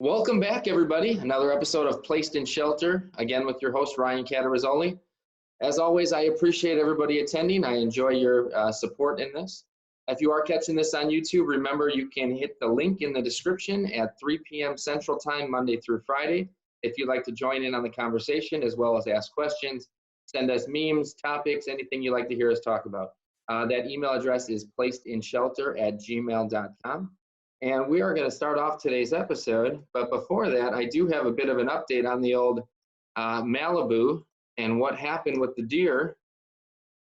Welcome back, everybody. Another episode of Placed in Shelter, again with your host, Ryan Catarozoli. As always, I appreciate everybody attending. I enjoy your support in this. If you are catching this on YouTube, remember you can hit the link in the description at 3 p.m. Central Time, Monday through Friday. If you'd like to join in on the conversation as well as ask questions, send us memes, topics, anything you'd like to hear us talk about. That email address is placedinshelter@gmail.com. And we are going to start off today's episode, but before that, I do have a bit of an update on the old Malibu and what happened with the deer.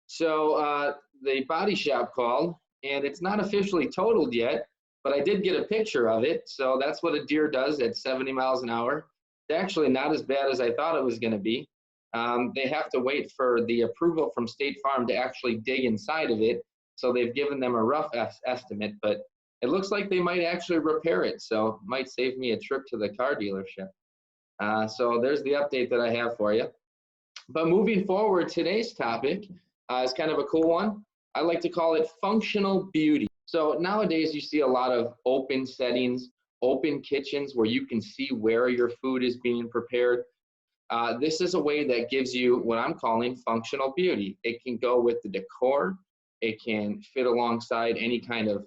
So the body shop called, and it's not officially totaled yet, but I did get a picture of it. So that's what a deer does at 70 miles an hour. It's actually not as bad as I thought it was going to be. They have to wait for the approval from State Farm to actually dig inside of it. So they've given them a rough estimate, but it looks like they might actually repair it, so it might save me a trip to the car dealership. So there's the update that I have for you. But moving forward, today's topic is kind of a cool one. I like to call it functional beauty. So nowadays you see a lot of open settings, open kitchens where you can see where your food is being prepared. This is a way that gives you what I'm calling functional beauty. It can go with the decor. It can fit alongside any kind of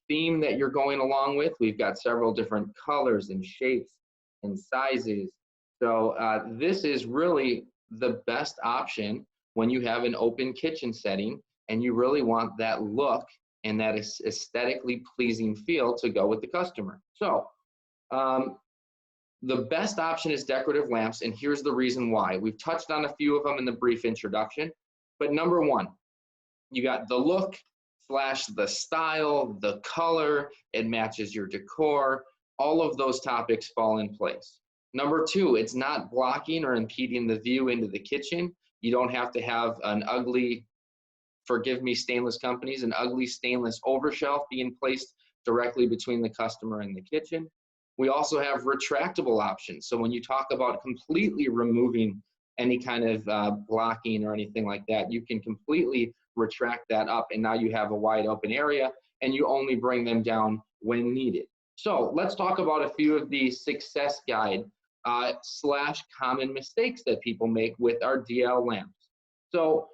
theme that you're going along with. We've got several different colors and shapes and sizes. So this is really the best option when you have an open kitchen setting and you really want that look and that aesthetically pleasing feel to go with the customer. So the best option is decorative lamps, and here's the reason why. We've touched on a few of them in the brief introduction, but number one, you got the look / the style, the color, it matches your decor, all of those topics fall in place. Number two, it's not blocking or impeding the view into the kitchen. You don't have to have an ugly, forgive me stainless companies, an ugly stainless overshelf being placed directly between the customer and the kitchen. We also have retractable options. So when you talk about completely removing any kind of blocking or anything like that, you can completely retract that up, and now you have a wide open area and you only bring them down when needed. So let's talk about a few of the success guide / common mistakes that people make with our DL lamps. So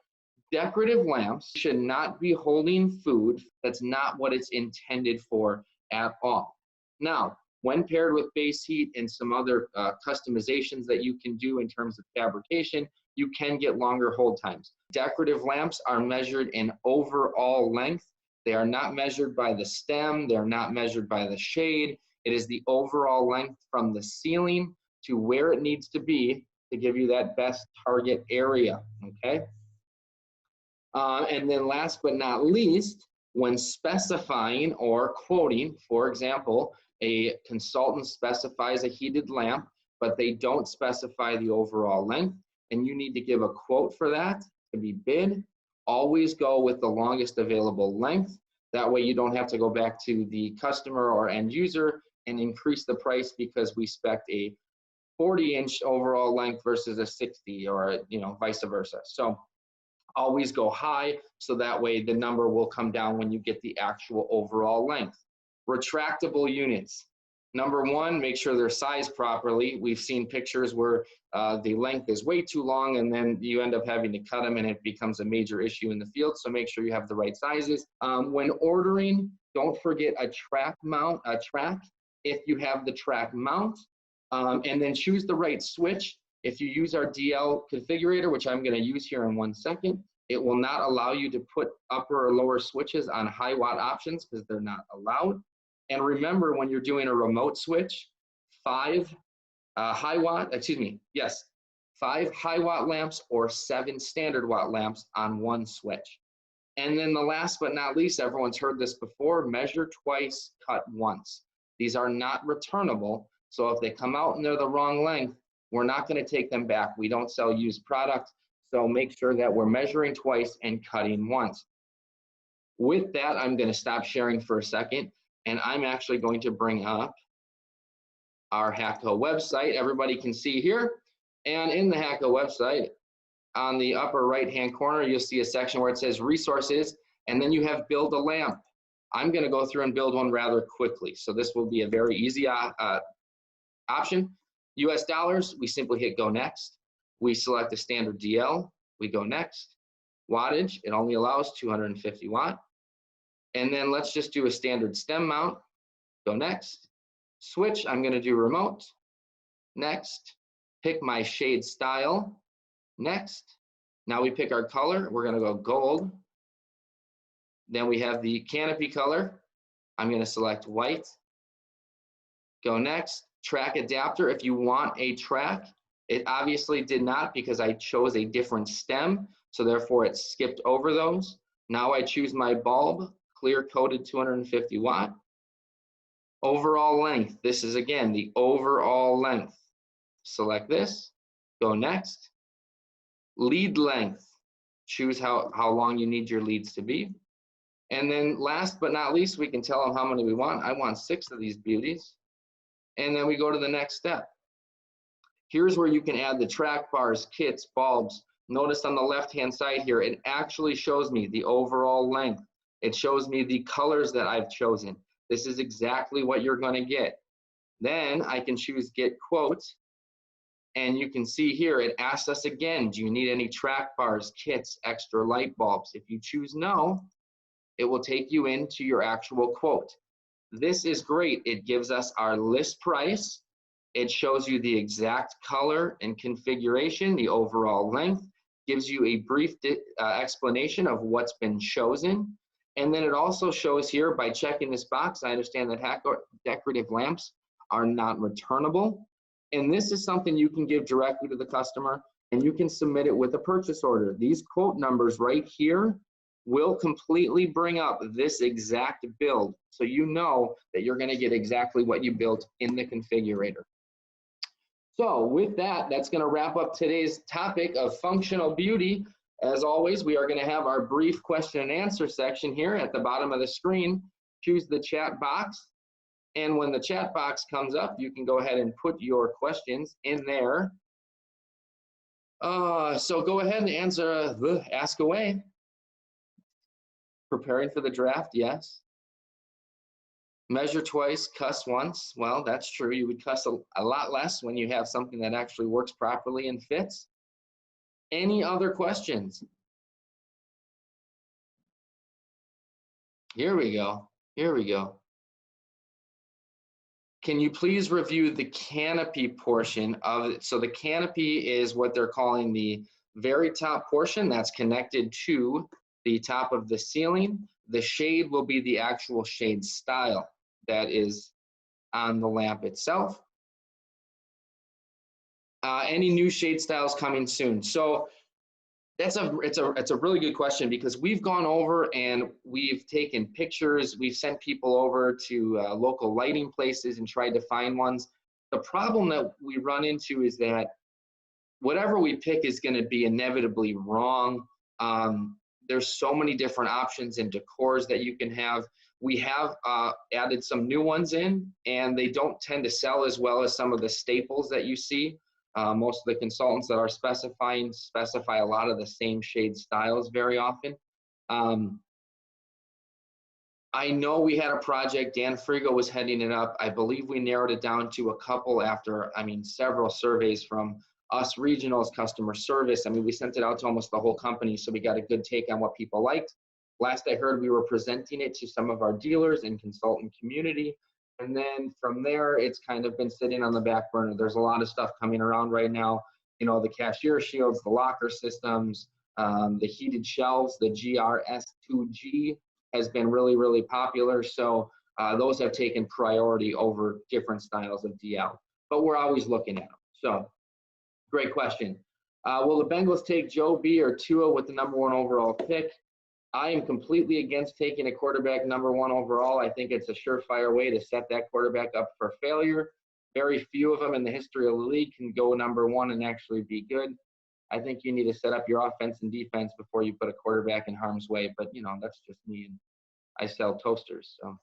decorative lamps should not be holding food. That's not what it's intended for at all. Now, when paired with base heat and some other customizations that you can do in terms of fabrication, you can get longer hold times. Decorative lamps are measured in overall length. They are not measured by the stem. They're not measured by the shade. It is the overall length from the ceiling to where it needs to be to give you that best target area, okay? And then last but not least, when specifying or quoting, for example, a consultant specifies a heated lamp, but they don't specify the overall length, and you need to give a quote for that to be bid. Always go with the longest available length. That way you don't have to go back to the customer or end user and increase the price because we spec'd a 40-inch overall length versus a 60, or vice versa. So always go high, so that way the number will come down when you get the actual overall length. Retractable units. Number one, make sure they're sized properly. We've seen pictures where the length is way too long and then you end up having to cut them and it becomes a major issue in the field. So make sure you have the right sizes. When ordering, don't forget a track mount, if you have the track mount, and then choose the right switch. If you use our DL configurator, which I'm going to use here in 1 second, it will not allow you to put upper or lower switches on high watt options because they're not allowed. And remember, when you're doing a remote switch, 5 high watt lamps or 7 standard watt lamps on one switch. And then the last but not least, everyone's heard this before, measure twice, cut once. These are not returnable. So if they come out and they're the wrong length, we're not going to take them back. We don't sell used product. So make sure that we're measuring twice and cutting once. With that, I'm going to stop sharing for a second, and I'm actually going to bring up our Hatco website. Everybody can see here. And in the Hatco website, on the upper right-hand corner, you'll see a section where it says resources, and then you have build a lamp. I'm going to go through and build one rather quickly. So this will be a very easy option. US dollars, we simply hit go next. We select a standard DL, we go next. Wattage, it only allows 250 watt. And then let's just do a standard stem mount, go next. Switch, I'm gonna do remote, next. Pick my shade style, next. Now we pick our color, we're gonna go gold. Then we have the canopy color. I'm gonna select white, go next. Track adapter, if you want a track, it obviously did not because I chose a different stem, so therefore it skipped over those. Now I choose my bulb, clear coated 250 watt. Overall length, this is again the overall length. Select this, go next. Lead length, choose how long you need your leads to be. And then last but not least, we can tell them how many we want. I want 6 of these beauties. And then we go to the next step. Here's where you can add the track bars, kits, bulbs. Notice on the left-hand side here, it actually shows me the overall length. It shows me the colors that I've chosen. This is exactly what you're gonna get. Then I can choose get quote, and you can see here, it asks us again, do you need any track bars, kits, extra light bulbs? If you choose no, it will take you into your actual quote. This is great. It gives us our list price. It shows you the exact color and configuration, the overall length, gives you a brief explanation of what's been chosen. And then it also shows here by checking this box, I understand that Hatco decorative lamps are not returnable. And this is something you can give directly to the customer and you can submit it with a purchase order. These quote numbers right here will completely bring up this exact build. So you know that you're gonna get exactly what you built in the configurator. So with that, that's gonna wrap up today's topic of functional beauty. As always, we are gonna have our brief question and answer section here at the bottom of the screen. Choose the chat box. And when the chat box comes up, you can go ahead and put your questions in there. So go ahead and answer, ask away. Preparing for the draft, yes. Measure twice, cuss once. Well, that's true. You would cuss a lot less when you have something that actually works properly and fits. Any other questions? Here we go. Here we go. Can you please review the canopy portion of it? So the canopy is what they're calling the very top portion that's connected to the top of the ceiling. The shade will be the actual shade style that is on the lamp itself. Any new shade styles coming soon? So it's a really good question because we've gone over and we've taken pictures, we've sent people over to local lighting places and tried to find ones. The problem that we run into is that whatever we pick is going to be inevitably wrong. There's so many different options and decors that you can have. We have added some new ones in, and they don't tend to sell as well as some of the staples that you see. Most of the consultants that are specify a lot of the same shade styles very often. I know we had a project, Dan Frigo was heading it up. I believe we narrowed it down to a couple after, several surveys from us regionals, customer service. We sent it out to almost the whole company, so we got a good take on what people liked. Last I heard, we were presenting it to some of our dealers and consultant community. And then from there, it's kind of been sitting on the back burner. There's a lot of stuff coming around right now. You know, the cashier shields, the locker systems, the heated shelves, the GRS2G has been really, really popular. So those have taken priority over different styles of DL. But we're always looking at them. So great question. Will the Bengals take Joe B or Tua with the #1 overall pick? I am completely against taking a quarterback #1 overall. I think it's a surefire way to set that quarterback up for failure. Very few of them in the history of the league can go #1 and actually be good. I think you need to set up your offense and defense before you put a quarterback in harm's way. But, you know, that's just me, and I sell toasters. So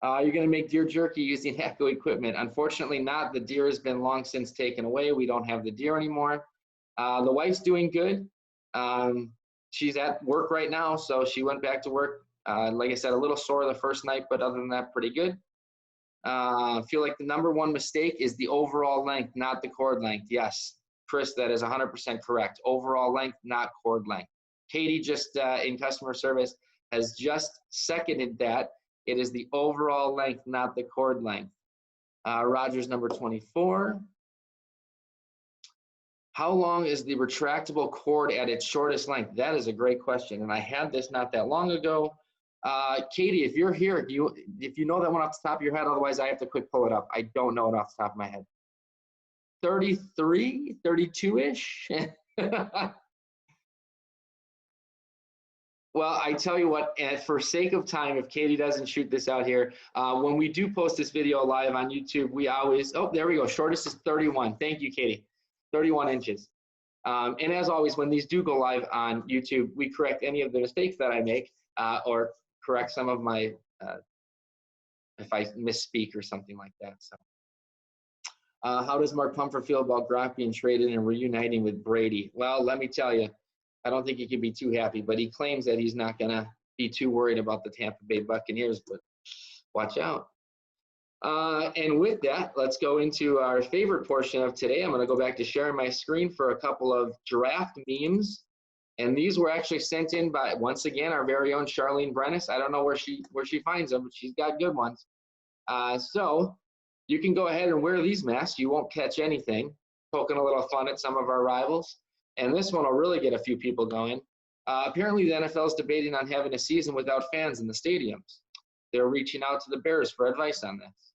you're going to make deer jerky using Hatco equipment. Unfortunately not. The deer has been long since taken away. We don't have the deer anymore. The wife's doing good. She's at work right now, so she went back to work. Like I said, a little sore the first night, but other than that, pretty good. Feel like the #1 mistake is the overall length, not the cord length. Yes, Chris, that is 100% correct. Overall length, not cord length. Katie just in customer service has just seconded that. It is the overall length, not the cord length. Roger's number 24. How long is the retractable cord at its shortest length? That is a great question, and I had this not that long ago. Katie, if you're here, if you know that one off the top of your head, otherwise I have to quick pull it up. I don't know it off the top of my head. 33, 32-ish? Well, I tell you what, and for sake of time, if Katie doesn't shoot this out here, when we do post this video live on YouTube, we always, oh, there we go, shortest is 31. Thank you, Katie, 31 inches. And as always, when these do go live on YouTube, we correct any of the mistakes that I make or correct some of my, if I misspeak or something like that. So, how does Mark Pumford feel about Groff being traded and reuniting with Brady? Well, let me tell you, I don't think he can be too happy, but he claims that he's not going to be too worried about the Tampa Bay Buccaneers, but watch out. And with that, let's go into our favorite portion of today. I'm going to go back to sharing my screen for a couple of draft memes. And these were actually sent in by, once again, our very own Charlene Brennis. I don't know where she finds them, but she's got good ones. So you can go ahead and wear these masks. You won't catch anything. Poking a little fun at some of our rivals. And this one will really get a few people going. Apparently, the NFL is debating on having a season without fans in the stadiums. They're reaching out to the Bears for advice on this.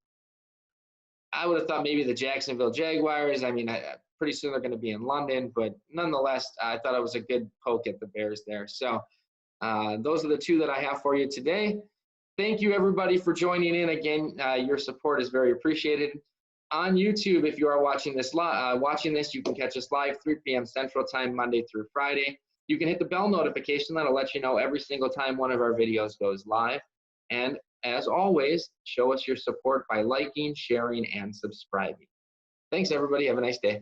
I would have thought maybe the Jacksonville Jaguars. I mean, pretty soon they're going to be in London, but nonetheless, I thought it was a good poke at the Bears there. So those are the two that I have for you today. Thank you, everybody, for joining in. Again, your support is very appreciated. On YouTube, if you are watching this, you can catch us live 3 p.m. Central Time, Monday through Friday. You can hit the bell notification. That'll let you know every single time one of our videos goes live. And as always, show us your support by liking, sharing, and subscribing. Thanks, everybody. Have a nice day.